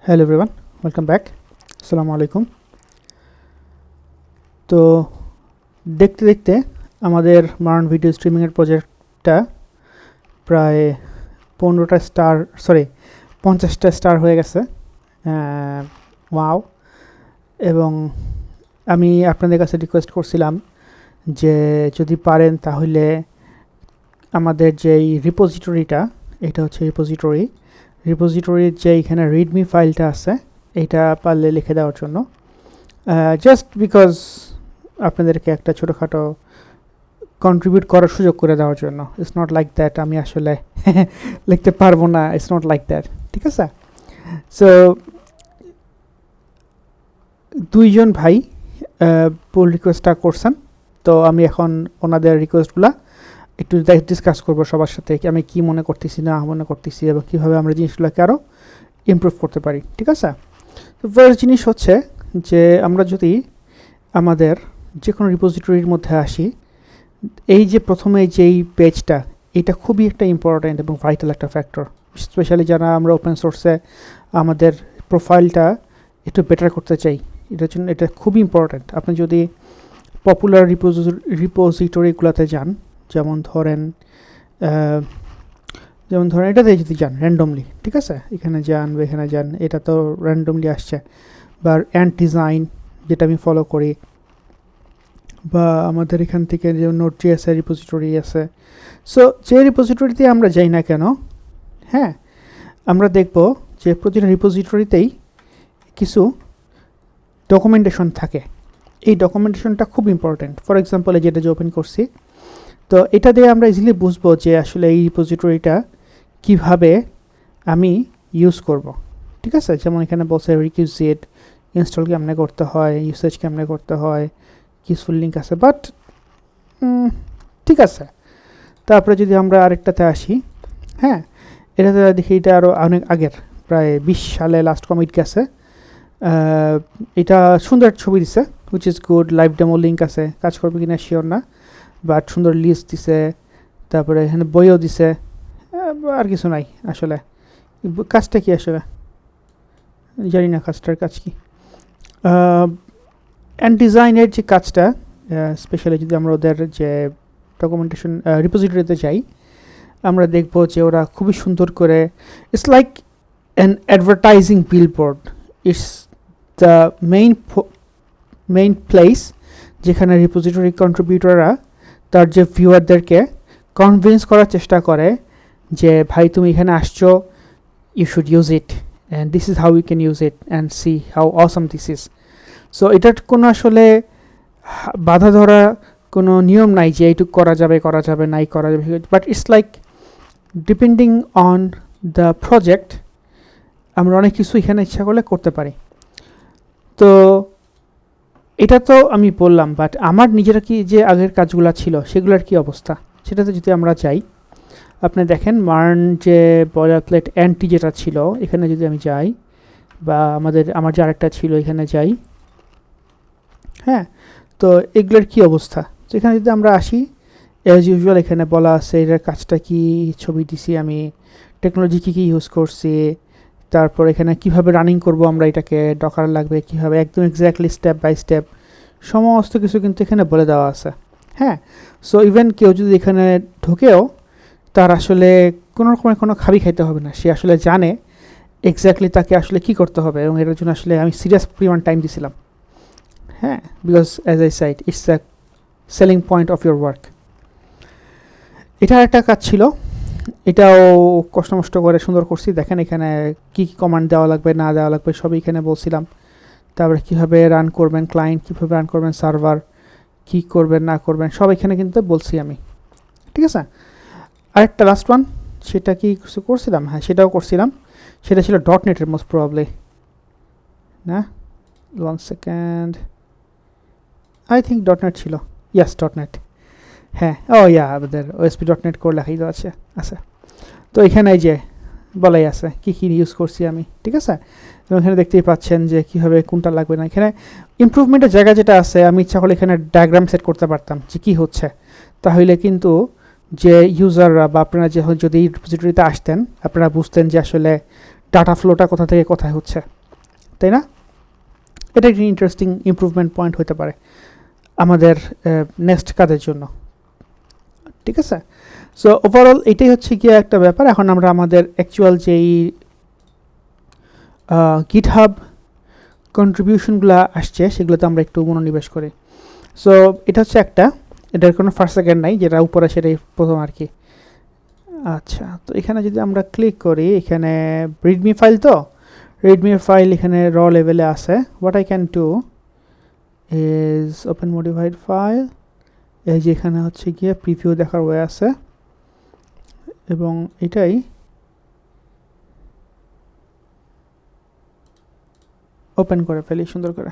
Hello everyone, welcome back. আসসালামু আলাইকুম। তো দেখতে দেখতে আমাদের MERN ভিডিও স্ট্রিমিংয়ের প্রজেক্টটা প্রায় 50টা স্টার হয়ে গেছে। ওয়াও! এবং আমি আপনাদের কাছে রিকোয়েস্ট করছিলাম যে যদি পারেন তাহলে আমাদের যেই রিপোজিটরিটা, এটা হচ্ছে রিপোজিটরির যে এখানে রিডমি ফাইলটা আছে এটা পারলে লিখে দেওয়ার জন্য, জাস্ট বিকজ আপনাদেরকে একটা ছোটোখাটো কন্ট্রিবিউট করার সুযোগ করে দেওয়ার জন্য। ইটস নট লাইক দ্যাট আমি আসলে লিখতে পারবো না, ইটস নট লাইক দ্যাট, ঠিক আছে? সো দুইজন ভাই পুল রিকোয়েস্টটা করছেন, তো আমি এখন ওনাদের রিকোয়েস্টগুলো একটু ডিসকাস করবো সবার সাথে, আমি কি মনে করতেছি না মনে করতেছি এবং কীভাবে আমরা জিনিসগুলোকে আরও ইমপ্রুভ করতে পারি, ঠিক আছে? তো ফার্স্ট জিনিস হচ্ছে যে আমরা যদি আমাদের যে কোনো রিপোজিটরির মধ্যে আসি, এই যে প্রথমে যেই পেজটা, এটা খুবই একটা ইম্পর্ট্যান্ট এবং ভাইটাল একটা ফ্যাক্টর, স্পেশালি যারা আমরা ওপেন সোর্সে আমাদের প্রোফাইলটা একটু বেটার করতে চাই, এটার জন্য এটা খুবই ইম্পর্ট্যান্ট। আপনি যদি পপুলার রিপোজিটরিগুলোতে যান, যেমন ধরেন এটাতে যদি যান র্যান্ডমলি, ঠিক আছে, এখানে যান বা এখানে যান, এটা তো র্যান্ডমলি আসছে, বা অ্যান্ড ডিজাইন যেটা আমি ফলো করি, বা আমাদের এখান থেকে যে নোট.js এর রিপোজিটরি আছে। সো যে রিপোজিটরিতে আমরা যাই না কেন, হ্যাঁ, আমরা দেখব যে প্রতিটা রিপোজিটরিতেই কিছু ডকুমেন্টেশন থাকে। এই ডকুমেন্টেশনটা খুব ইম্পর্ট্যান্ট। ফর এক্সাম্পল যেটা যে ওপেন করছি, তো এটা দিয়ে আমরা ইজিলি বুঝবো যে আসলে এই রিপোজিটরিটা কিভাবে আমি ইউজ করব, ঠিক আছে? যেমন এখানে বলছে রিকুইজিট, ইনস্টল কেমনে করতে হয়, ইউসেজ কেমনে করতে হয়, ইউজফুল লিঙ্ক আছে, বাট ঠিক আছে। তারপরে যদি আমরা আরেকটাতে আসি, হ্যাঁ, এটাতে দেখি এটা আরও অনেক আগের, প্রায় 20 সালে লাস্ট কমিট গেছে। এটা সুন্দর ছবি দিছে, which is good. Live demo link আছে, কাজ করবে কিনা শিওর না, বাট সুন্দর লিস্ট দিছে। তারপরে এখানে বইও দিছে, আর কিছু নাই আসলে। কাজটা কি আসলে জানি না, কাজটার কাজ কি। অ্যান্ড ডিজাইনের যে কাজটা, স্পেশালি যদি আমরা ওদের যে ডকুমেন্টেশন রিপোজিটরিতে যাই, আমরা দেখব যে ওরা খুবই সুন্দর করে, it's like an advertising billboard. It's the main place যেখানে রিপোজিটরি কন্ট্রিবিউটররা তার যে ভিউয়ারদেরকে কনভিন্স করার চেষ্টা করে যে ভাই তুমি এখানে আসছো, you should use it, and this is how you can use it and see how awesome this is. So এটার কোনো আসলে বাধা ধরা কোনো নিয়ম নাই যে এইটুকু করা যাবে নাই করা যাবে, but it's like depending on the project আমরা অনেক কিছু এখানে ইচ্ছা করলে করতে পারি। তো এটা তো আমি বললাম, বাট আমার নিজের কি যে আগের কাজগুলো ছিল সেগুলোর কি অবস্থা, সেটাতে যদি আমরা যাই, আপনি দেখেন MERN যে বয়লারপ্লেট অ্যান্টি যেটা ছিল, এখানে যদি আমি যাই, বা আমার যে আরেকটা ছিল এখানে যাই, হ্যাঁ, তো এগুলোর কি অবস্থা। তো এখানে যদি আমরা আসি, অ্যাজ ইউজুয়াল এখানে বলা আছে এটার কাজটা কি, ছবি দিছি আমি, টেকনোলজি কী ইউজ করছি, তারপর এখানে কিভাবে রানিং করব আমরা এটাকে, ডকার লাগবে কিভাবে, একদম এক্স্যাক্টলি স্টেপ বাই স্টেপ সমস্ত কিছু কিন্তু এখানে বলে দেওয়া আছে, হ্যাঁ। সো ইভেন কেউ যদি এখানে ঢুকেও তার আসলে কোনো রকমের কোনো খাবি খাইতে হবে না, সে আসলে জানে এক্স্যাক্টলি তাকে আসলে কি করতে হবে, এবং এটার জন্য আসলে আমি সিরিয়াস পরিমাণ টাইম দিছিলাম, হ্যাঁ, because as I side it's the selling point of your work. এটা একটা কাজ ছিল, এটাও কষ্ট করে সুন্দর করছি। দেখেন এখানে কি কমান্ড দেওয়া লাগবে না দেওয়া লাগবে সব এখানে বলছিলাম। তারপরে কীভাবে রান করবেন ক্লায়েন্ট, কীভাবে রান করবেন সার্ভার, কী করবেন না করবেন সব এখানে কিন্তু বলছি আমি, ঠিক আছে? আরেকটা লাস্ট ওয়ান, সেটা কি কিছু করছিলাম, হ্যাঁ সেটাও করছিলাম, সেটা ছিল .NET-এর মোস্ট প্রবাবলি না, 1 সেকেন্ড, আই থিঙ্ক .NET ছিল, ইয়াস .NET, হ্যাঁ, ও ইয়া আমাদের OSP.NET কোড লেখাই তো আছে। তো এখানে যে বলাই আছে কী ইউজ করছি আমি, ঠিক আছে? এবং এখানে দেখতেই পাচ্ছেন যে কীভাবে কোনটা লাগবে না। এখানে ইমপ্রুভমেন্টের জায়গা যেটা আছে, আমি ইচ্ছা করলে এখানে ডায়াগ্রাম সেট করতে পারতাম যে কী হচ্ছে, তাহলে কিন্তু যে ইউজাররা বা আপনারা যদি রিপোজিটরিতে আসতেন আপনারা বুঝতেন যে আসলে ডাটা ফ্লোটা কোথা থেকে কোথায় হচ্ছে। তাই না? এটা একটি ইন্টারেস্টিং ইমপ্রুভমেন্ট পয়েন্ট হতে পারে আমাদের নেক্সট কাজের জন্য, ঠিক আছে? সো ওভারঅল এটাই হচ্ছে গিয়ে একটা ব্যাপার। এখন আমরা আমাদের অ্যাকচুয়াল যেই গিটহাব কন্ট্রিবিউশনগুলো আসছে সেগুলোতে আমরা একটু মনোনিবেশ করি। সো এটা হচ্ছে একটা, এটার কোনো ফার্স্ট সেকেন্ড নাই, যেটা উপরে সেটাই প্রথম আর কি। আচ্ছা, তো এখানে যদি আমরা ক্লিক করি, এখানে রিডমি ফাইল, তো রিডমি ফাইল এখানে র লেভেলে আছে। What I can do is open modified file, এই যে এখানে হচ্ছে গিয়ে প্রিভিউ দেখার ওয়ে আছে, এবং এটাই ওপেন করে ফেলি সুন্দর করে।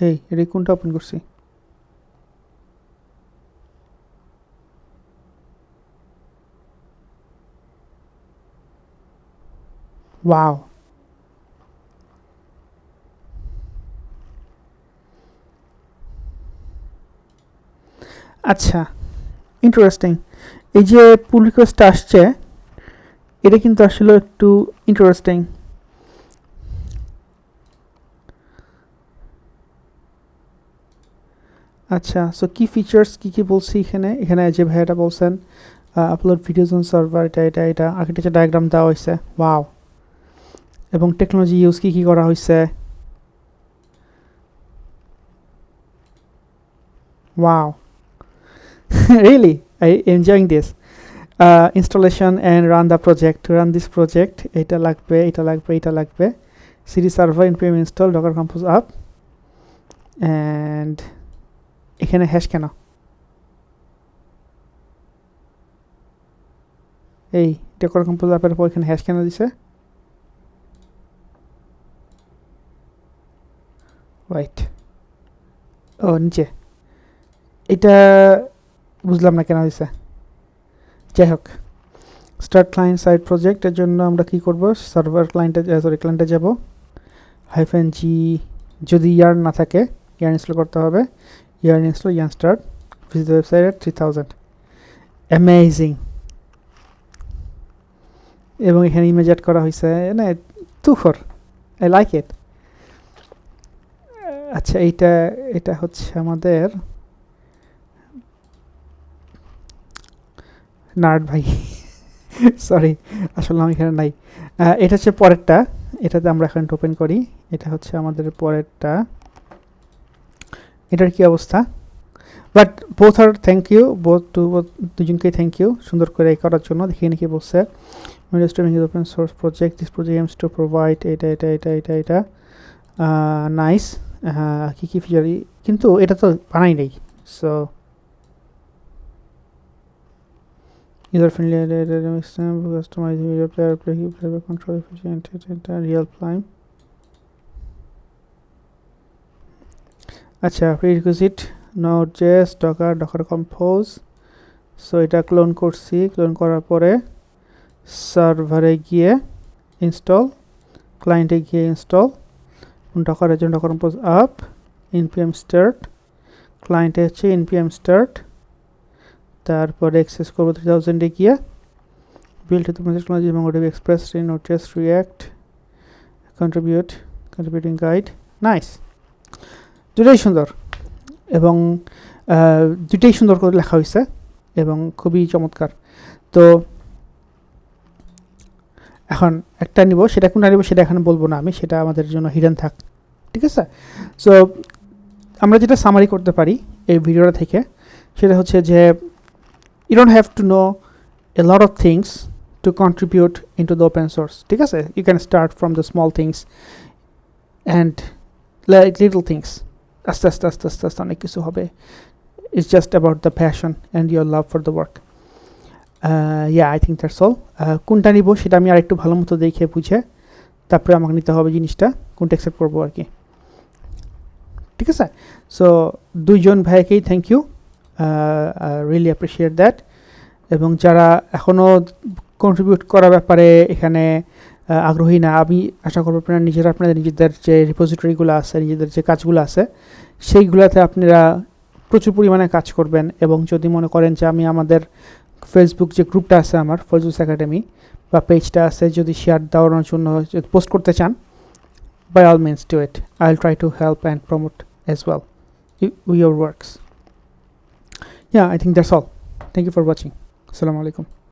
এই এটা কোনটা ওপেন করছি? ওয়াও, আচ্ছা ইন্টারেস্টিং। এই যে পুল রিকোয়েস্টটা আসছে, এটা কিন্তু আসলে একটু ইন্টারেস্টিং। আচ্ছা, সো কি ফিচার্স কী বলছি এখানে যে ভাইয়াটা বলছেন আপলোড ভিডিওস অন সার্ভার, এটা আর্কিটেকচার ডায়াগ্রাম দেওয়া হয়েছে। ওয়াও, এবং টেকনোলজি ইউজ কী করা হয়েছে। Wow, really I enjoying this. Installation and run the project, run this project, এটা লাগবে CD server npm install Docker compose up, and এখানে হ্যাশ কেন? এই ডকার কম্পোজ আপের পর এখানে হ্যাশ কেন দিছে? রাইট, ও নিচে, এটা বুঝলাম না কেন দিছে। যাই হোক, স্টার্ট ক্লায়েন্ট সাইড প্রজেক্টের জন্য আমরা কি করব? সার্ভার ক্লায়েন্টে যাব, হাইফেন জি, যদি ইয়ার্ন না থাকে ইয়ার্ন ইনস্টল করতে হবে, yarn install yarn start, visit the website at 3000। Amazing. এবং এখানে ইমেজ অ্যাড করা হয়েছে, না তুখর, আই লাইক ইট। আচ্ছা, এটা হচ্ছে আমাদের নার্ড ভাই, সরি আসলে আমি এখানে নাই। এটা হচ্ছে পরেরটা, এটাতে আমরা এখন ওপেন করি। এটা হচ্ছে আমাদের পরেরটা, এটার কি অবস্থা? বাট বোথ আর থ্যাংক ইউ, দুজনকেই থ্যাংক ইউ সুন্দর করে করার জন্য। দেখি নাকি বলছে open source project, this project aims to provide এটা নাইস। কী ফিচার, কিন্তু এটা তো বানাই নেই। So user friendly, customize video player, playback control, efficient, real time. আচ্ছা, prerequisite node.js, docker compose। So এটা ক্লোন করছি, ক্লোন করার পরে সার্ভারে গিয়ে ইনস্টল, ক্লায়েন্টে গিয়ে ইনস্টল, ডকারের জন্য Docker compose up, npm start, ক্লায়েন্টে হচ্ছে npm start, তারপরে অ্যাক্সেস করবো 3000-এ গিয়ে বিল্ড টেকনোলজি এবং ODB Express, NodeJS, React, contributing guide. Nice, দুটাই সুন্দর, এবং দুটাই সুন্দর করে লেখা হয়েছে এবং খুবই চমৎকার। তো এখন একটা নিব, সেটা কোনটা নিব সেটা এখানে বলবো না আমি, সেটা আমাদের জন্য হিডেন থাক, ঠিক আছে? সো আমরা যেটা সামারি করতে পারি এই ভিডিওটা থেকে, সেটা হচ্ছে যে you don't have to know a lot of things to contribute into the open source, ঠিক আছে? You can start from the small things and like little things, আস্তে আস্তে অনেক কিছু হবে। It's just about the passion and your love for the work. Yeah, I think that's all. কোনটা নিব সেটা আমি আরেকটু ভালো মতো দেখে বুঝে তারপরে আমাকে নিতে হবে জিনিসটা, কোনটা অ্যাকসেপ্ট করবো আর কি, ঠিক আছে? সো দুইজন ভাইকেই thank you, really appreciate that. এবং যারা এখনও কন্ট্রিবিউট করার ব্যাপারে এখানে আগ্রহী না, আমি আশা করব আপনারা আপনাদের নিজেদের যে রিপোজিটরিগুলো আছে, নিজেদের যে কাজগুলো আছে সেইগুলোতে আপনারা প্রচুর পরিমাণে কাজ করবেন। এবং যদি মনে করেন যে আমি আমাদের ফেসবুক যে গ্রুপটা আছে আমার ফয়জুলস একাডেমি বা পেজটা আছে, যদি শেয়ার দেওয়ার জন্য পোস্ট করতে চান by all means do it. I'll try to help and promote as well your works. Yeah, I think that's all. Thank you for watching. Assalamu alaikum.